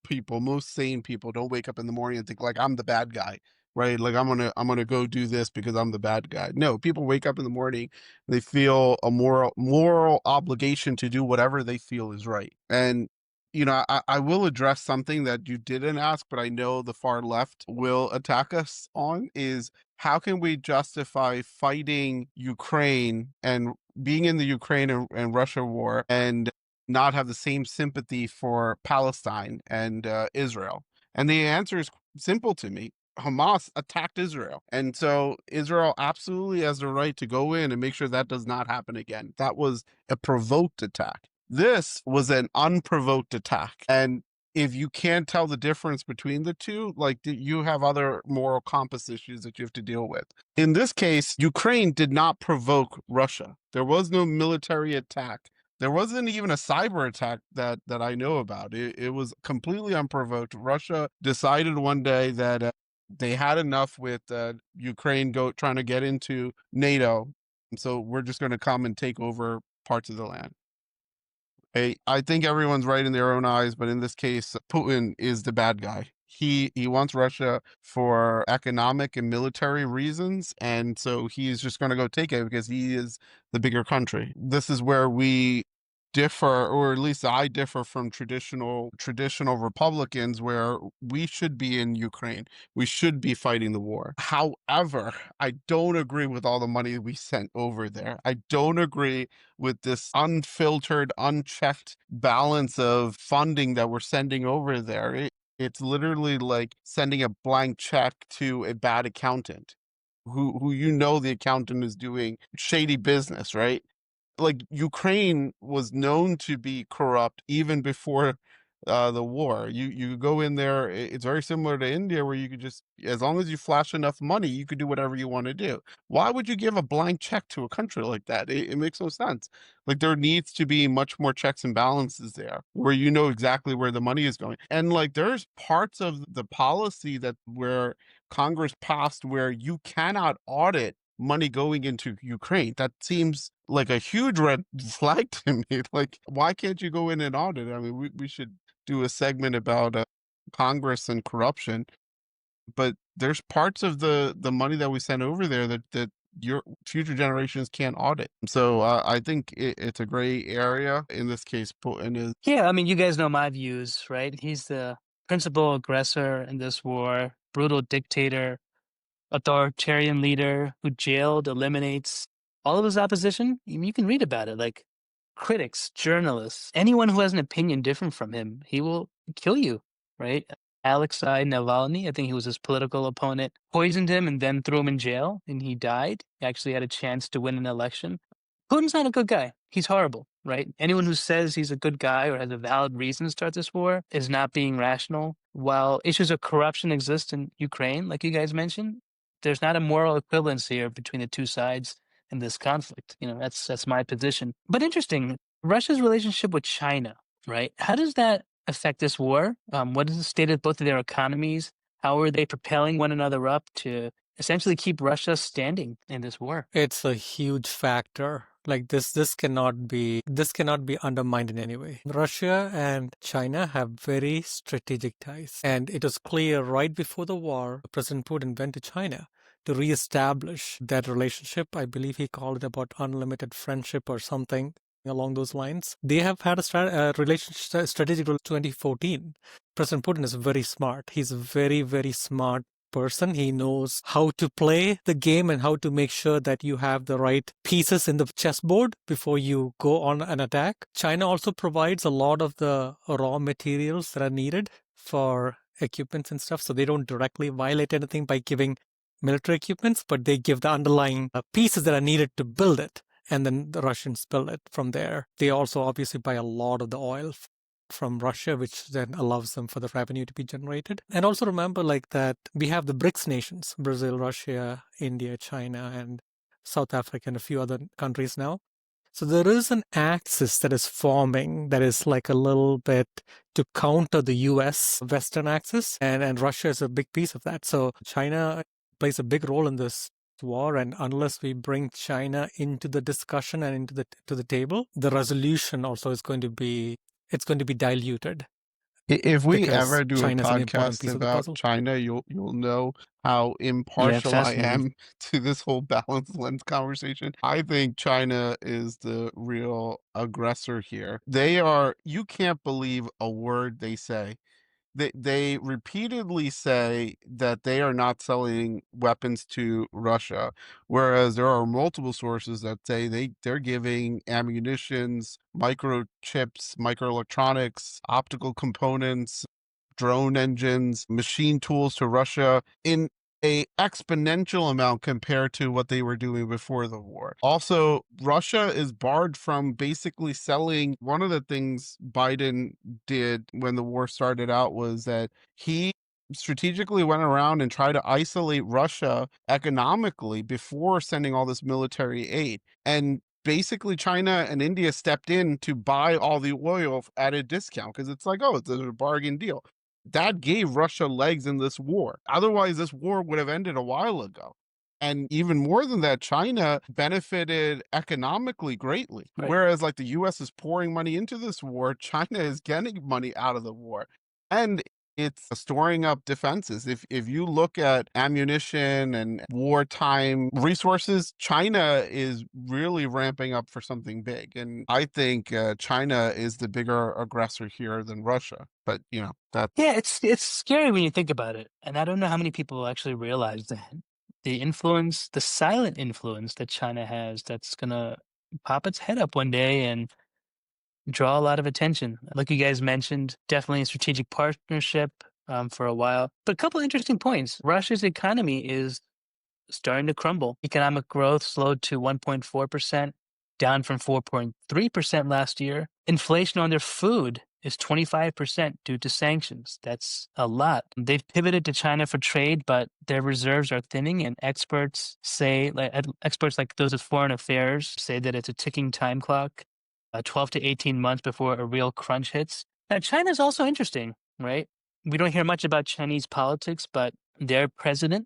sane people don't wake up in the morning and think like I'm the bad guy, right? Like I'm gonna go do this because I'm the bad guy. No, people wake up in the morning, they feel a moral obligation to do whatever they feel is right. And I will address something that you didn't ask, but I know the far left will attack us on is how can we justify fighting Ukraine and being in the Ukraine and Russia war and not have the same sympathy for Palestine and Israel? And the answer is simple to me. Hamas attacked Israel. And so Israel absolutely has the right to go in and make sure that does not happen again. That was a provoked attack. This was an unprovoked attack. And if you can't tell the difference between the two, like you have other moral compass issues that you have to deal with. In this case, Ukraine did not provoke Russia. There was no military attack. There wasn't even a cyber attack that I know about. It was completely unprovoked. Russia decided one day that they had enough with Ukraine trying to get into NATO. So we're just going to come and take over parts of the land. I think everyone's right in their own eyes, but in this case, Putin is the bad guy. He wants Russia for economic and military reasons, and so he's just going to go take it because he is the bigger country. This is where we differ, or at least I differ from traditional Republicans, where we should be in Ukraine. We should be fighting the war. However, I don't agree with all the money we sent over there. I don't agree with this unfiltered, unchecked balance of funding that we're sending over there. It's literally like sending a blank check to a bad accountant who the accountant is doing shady business, right? Like Ukraine was known to be corrupt even before the war. You go in there, it's very similar to India where you could just, as long as you flash enough money, you could do whatever you want to do. Why would you give a blank check to a country like that? It makes no sense. Like there needs to be much more checks and balances there where you know exactly where the money is going. And like there's parts of the policy that where Congress passed where you cannot audit money going into Ukraine. That seems like a huge red flag to me. Like, why can't you go in and audit? I mean, we should do a segment about Congress and corruption. But there's parts of the money that we sent over there that your future generations can't audit. So I think it's a gray area. In this case, Putin is. Yeah, I mean, you guys know my views, right? He's the principal aggressor in this war, brutal dictator, authoritarian leader who jailed, eliminates all of his opposition. You can read about it, like critics, journalists, anyone who has an opinion different from him, he will kill you, right? Alexei Navalny, I think he was his political opponent, poisoned him and then threw him in jail, and he died. He actually had a chance to win an election. Putin's not a good guy. He's horrible, right? Anyone who says he's a good guy or has a valid reason to start this war is not being rational. While issues of corruption exist in Ukraine, like you guys mentioned, there's not a moral equivalency here between the two sides in this conflict. That's my position. But interesting, Russia's relationship with China, right? How does that affect this war? What is the state of both of their economies? How are they propelling one another up to essentially keep Russia standing in this war? It's a huge factor. Like this cannot be undermined in any way. Russia and China have very strategic ties, and it was clear right before the war, President Putin went to China to reestablish that relationship. I believe he called it about unlimited friendship or something along those lines. They have had a strategic role 2014. President Putin is very smart. He's a very, very smart person. He knows how to play the game and how to make sure that you have the right pieces in the chessboard before you go on an attack. China also provides a lot of the raw materials that are needed for equipments and stuff, so they don't directly violate anything by giving military equipments, but they give the underlying pieces that are needed to build it, and then the Russians build it from there. They also obviously buy a lot of the oil from Russia, which then allows them for the revenue to be generated. And also remember that we have the BRICS nations, Brazil, Russia, India, China, and South Africa, and a few other countries now. So there is an axis that is forming that is like a little bit to counter the US Western axis, and Russia is a big piece of that. So China plays a big role in this war, and unless we bring China into the discussion and into the table, the resolution also is going to be diluted. If we because ever do China's a an important podcast piece of the about puzzle. China, you'll know how Yeah, impartial I fascinating. am to this whole balanced lens conversation. I think China is the real aggressor here. You can't believe a word they say. They repeatedly say that they are not selling weapons to Russia, whereas there are multiple sources that say they're giving ammunitions, microchips, microelectronics, optical components, drone engines, machine tools to Russia in a exponential amount compared to what they were doing before the war. Also, Russia is barred from basically selling. One of the things Biden did when the war started out was that he strategically went around and tried to isolate Russia economically before sending all this military aid. And basically China and India stepped in to buy all the oil at a discount because it's like, oh, it's a bargain deal. That gave Russia legs in this war. Otherwise, this war would have ended a while ago. And even more than that, China benefited economically greatly. Right. Whereas the US is pouring money into this war, China is getting money out of the war. And it's storing up defenses. If you look at ammunition and wartime resources, China is really ramping up for something big. And I think China is the bigger aggressor here than Russia. But, that. Yeah, it's scary when you think about it. And I don't know how many people actually realize that the silent influence that China has that's going to pop its head up one day and draw a lot of attention. Like you guys mentioned, definitely a strategic partnership for a while. But a couple interesting points. Russia's economy is starting to crumble. Economic growth slowed to 1.4%, down from 4.3% last year. Inflation on their food is 25% due to sanctions. That's a lot. They've pivoted to China for trade, but their reserves are thinning, and experts like those with foreign affairs say that it's a ticking time clock, 12 to 18 months before a real crunch hits. Now, China's also interesting, right? We don't hear much about Chinese politics, but their President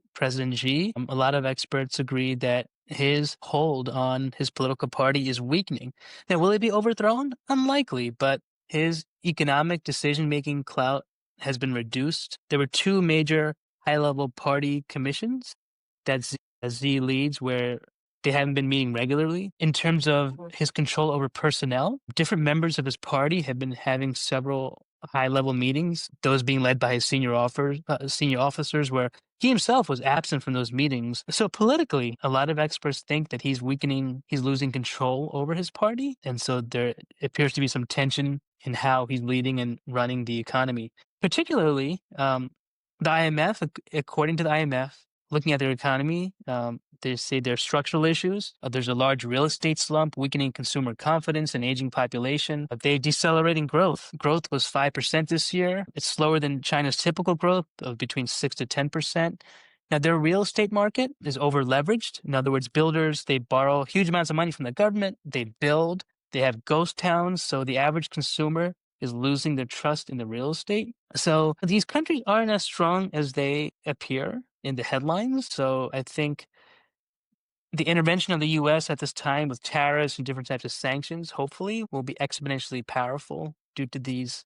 Xi, a lot of experts agree that his hold on his political party is weakening. Now, will he be overthrown? Unlikely, but his economic decision-making clout has been reduced. There were two major high-level party commissions that Xi leads, where they haven't been meeting regularly. In terms of his control over personnel, different members of his party have been having several high-level meetings, those being led by his senior officers, where he himself was absent from those meetings. So politically, a lot of experts think that he's losing control over his party. And so there appears to be some tension in how he's leading and running the economy. Particularly, the IMF, according to the IMF, looking at their economy, they say there are structural issues. There's a large real estate slump, weakening consumer confidence, and aging population. They're decelerating growth. Growth was 5% this year. It's slower than China's typical growth of between 6 to 10%. Now, their real estate market is over leveraged. In other words, builders, they borrow huge amounts of money from the government. They build. They have ghost towns. So the average consumer is losing their trust in the real estate. So these countries aren't as strong as they appear in the headlines. So I think the intervention of the U.S. at this time with tariffs and different types of sanctions, hopefully, will be exponentially powerful due to these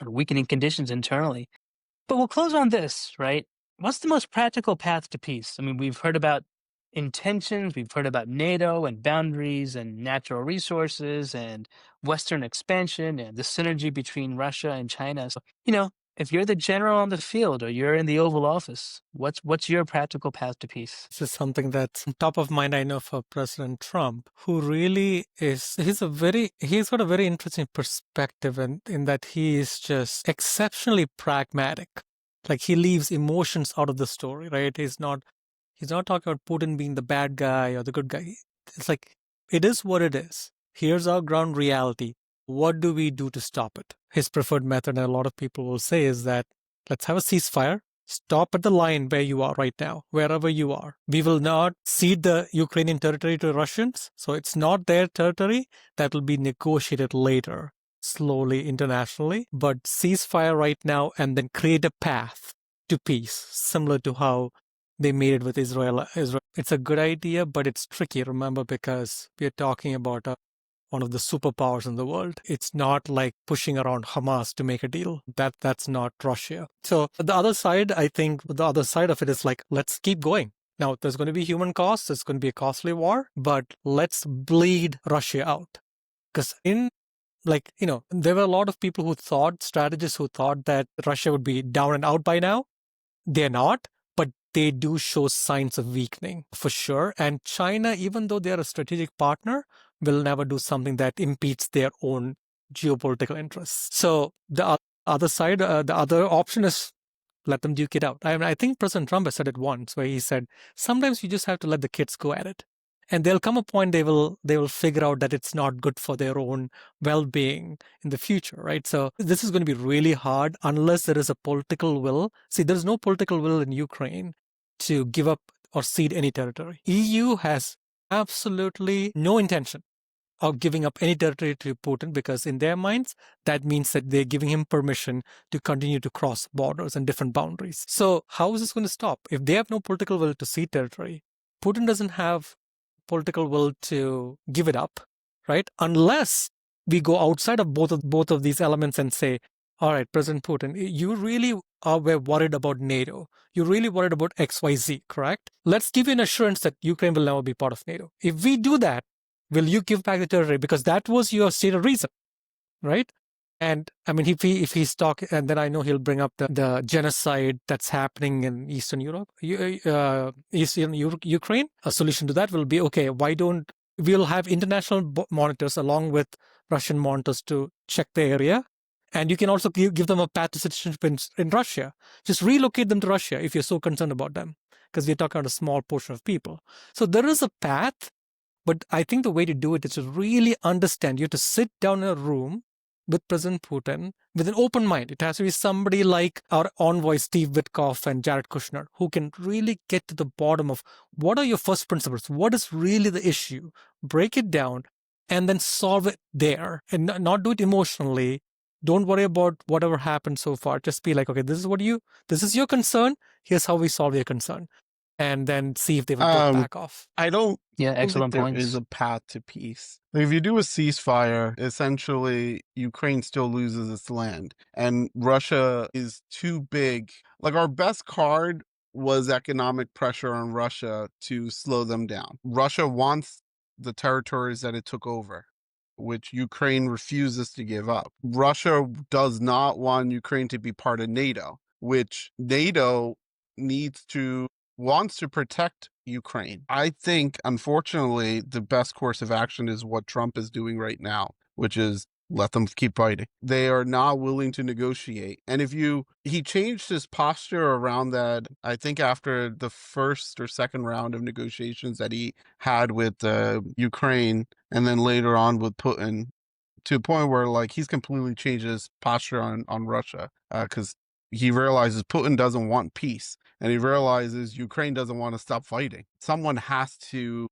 weakening conditions internally. But we'll close on this, right? What's the most practical path to peace? I mean, we've heard about intentions, we've heard about NATO and boundaries and natural resources and Western expansion and the synergy between Russia and China. So, if you're the general on the field or you're in the Oval Office, what's your practical path to peace? This is something that's top of mind, I know, for President Trump, who really he's got a very interesting perspective in that he is just exceptionally pragmatic. Like, he leaves emotions out of the story, right? He's not talking about Putin being the bad guy or the good guy. It's like, it is what it is. Here's our ground reality. What do we do to stop it? His preferred method, and a lot of people will say, is that let's have a ceasefire. Stop at the line where you are right now, wherever you are. We will not cede the Ukrainian territory to Russians. So it's not their territory. That will be negotiated later, slowly, internationally. But ceasefire right now and then create a path to peace, similar to how they made it with Israel. It's a good idea, but it's tricky, remember, because we're talking about one of the superpowers in the world. It's not like pushing around Hamas to make a deal. That's not Russia. So the other side, I think the other side of it is like, let's keep going. Now, there's going to be human costs. It's going to be a costly war, but let's bleed Russia out. Because there were a lot of people strategists who thought that Russia would be down and out by now. They're not, but they do show signs of weakening for sure. And China, even though they're a strategic partner, will never do something that impedes their own geopolitical interests. So the other side, the other option is let them duke it out. I think President Trump has said it once, where he said, sometimes you just have to let the kids go at it. And there'll come a point they will figure out that it's not good for their own well-being in the future, right? So this is going to be really hard unless there is a political will. See, there's no political will in Ukraine to give up or cede any territory. EU has absolutely no intention of giving up any territory to Putin, because in their minds, that means that they're giving him permission to continue to cross borders and different boundaries. So how is this going to stop? If they have no political will to cede territory, Putin doesn't have political will to give it up, right? Unless we go outside of both of these elements and say, all right, President Putin, you really were worried about NATO. You're really worried about XYZ, correct? Let's give you an assurance that Ukraine will never be part of NATO. If we do that, will you give back the territory? Because that was your stated reason, right? And I mean, if he's talking, and then I know he'll bring up the genocide that's happening in Eastern Europe, Eastern Ukraine. A solution to that will be, okay, we'll have international monitors along with Russian monitors to check the area. And you can also give them a path to citizenship in Russia. Just relocate them to Russia if you're so concerned about them, because we're talking about a small portion of people. So there is a path, but I think the way to do it is to really understand. You have to sit down in a room with President Putin with an open mind. It has to be somebody like our envoy Steve Witkoff and Jared Kushner, who can really get to the bottom of what are your first principles, what is really the issue, break it down, and then solve it there, and not do it emotionally. Don't worry about whatever happened so far. Just be like, okay, this is your concern. Here's how we solve your concern. And then see if they will back off. I don't excellent think points. there is a path to peace. Like, if you do a ceasefire, essentially Ukraine still loses its land, and Russia is too big. Like, our best card was economic pressure on Russia to slow them down. Russia wants the territories that it took over, which Ukraine refuses to give up. Russia does not want Ukraine to be part of NATO, which NATO wants to protect Ukraine. I think, unfortunately, the best course of action is what Trump is doing right now, which is let them keep fighting. They are not willing to negotiate. And he changed his posture around that, I think after the first or second round of negotiations that he had with Ukraine, and then later on with Putin, to a point where like he's completely changed his posture on Russia, because he realizes Putin doesn't want peace, and he realizes Ukraine doesn't want to stop fighting. Someone has to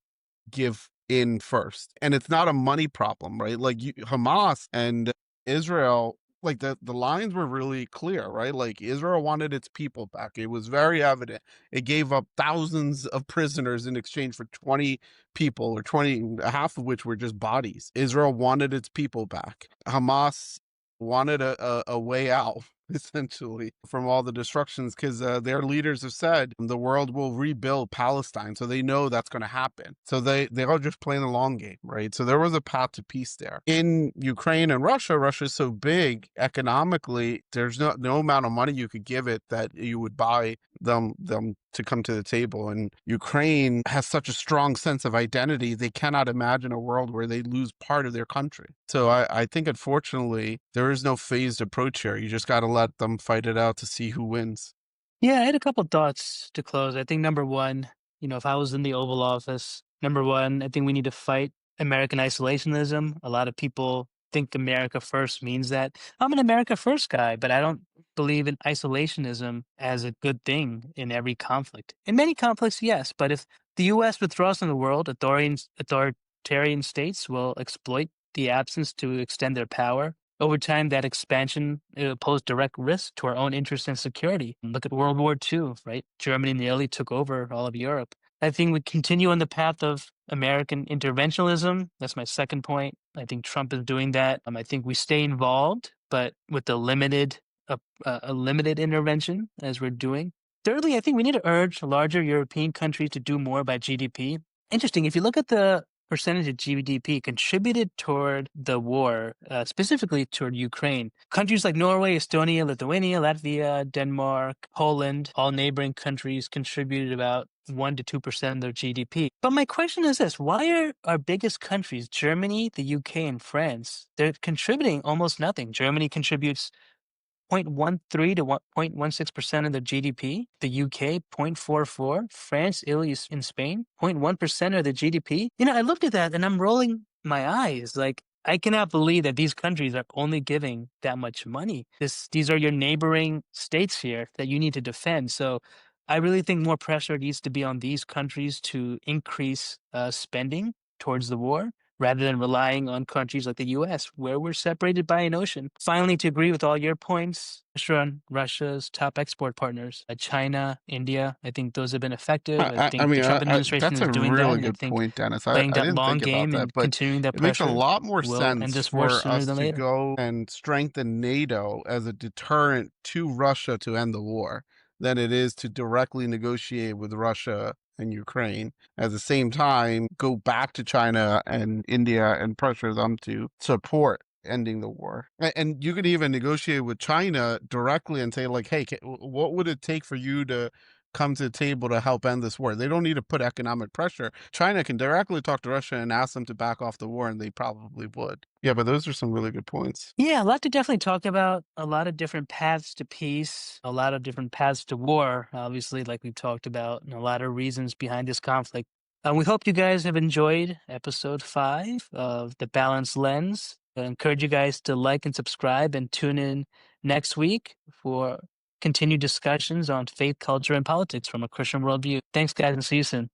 give in first, and it's not a money problem, right? Like Hamas and Israel, like the lines were really clear, right? Like Israel wanted its people back. It was very evident. It gave up thousands of prisoners in exchange for 20 people, or 20, half of which were just bodies. Israel wanted its people back. Hamas wanted a way out, essentially, from all the destructions, because their leaders have said the world will rebuild Palestine, so they know that's going to happen. So they are just playing the long game, right? So there was a path to peace there. In Ukraine and Russia is so big economically, there's no amount of money you could give it that you would buy them to come to the table. And Ukraine has such a strong sense of identity, they cannot imagine a world where they lose part of their country. So I think, unfortunately, there is no phased approach here. You just got to let them fight it out to see who wins. Yeah, I had a couple thoughts to close. I think number one, if I was in the Oval Office, number one, I think we need to fight American isolationism. A lot of people think America first means that. I'm an America first guy, but I don't believe in isolationism as a good thing in every conflict. In many conflicts, yes, but if the U.S. withdraws from the world, authoritarian states will exploit the absence to extend their power. Over time, that expansion posed direct risk to our own interest and security. Look at World War II, right? Germany nearly took over all of Europe. I think we continue on the path of American interventionism. That's my second point. I think Trump is doing that. I think we stay involved, but with a limited intervention as we're doing. Thirdly, I think we need to urge larger European countries to do more by GDP. Interesting, if you look at the percentage of GDP contributed toward the war, specifically toward Ukraine. Countries like Norway, Estonia, Lithuania, Latvia, Denmark, Poland, all neighboring countries contributed about 1 to 2% of their GDP. But my question is this, why are our biggest countries, Germany, the UK, and France, they're contributing almost nothing? Germany contributes 0.13 to 0.16% of the GDP. The UK, 0.44. France, Italy, and Spain, 0.1% of the GDP. I looked at that and I'm rolling my eyes. Like, I cannot believe that these countries are only giving that much money. These are your neighboring states here that you need to defend. So I really think more pressure needs to be on these countries to increase spending towards the war, rather than relying on countries like the U.S., where we're separated by an ocean. Finally, to agree with all your points, Russia's top export partners, China, India, I think those have been effective. I think the Trump administration That's is a doing that, really and I good think point, Dennis. playing I that didn't long think about game that, and but continuing that it makes a pressure lot more will end sense this war for sooner us than to later. go and strengthen NATO as a deterrent to Russia to end the war than it is to directly negotiate with Russia and Ukraine. At the same time, go back to China and India and pressure them to support ending the war. And you could even negotiate with China directly and say, like, hey, what would it take for you to come to the table to help end this war? They don't need to put economic pressure. China can directly talk to Russia and ask them to back off the war, and they probably would. Yeah, but those are some really good points. Yeah, a lot to definitely talk about, a lot of different paths to peace, a lot of different paths to war, obviously, like we've talked about, and a lot of reasons behind this conflict. We hope you guys have enjoyed episode 5 of The Balanced Lens. I encourage you guys to like and subscribe and tune in next week for continued discussions on faith, culture, and politics from a Christian worldview. Thanks, guys, and see you soon.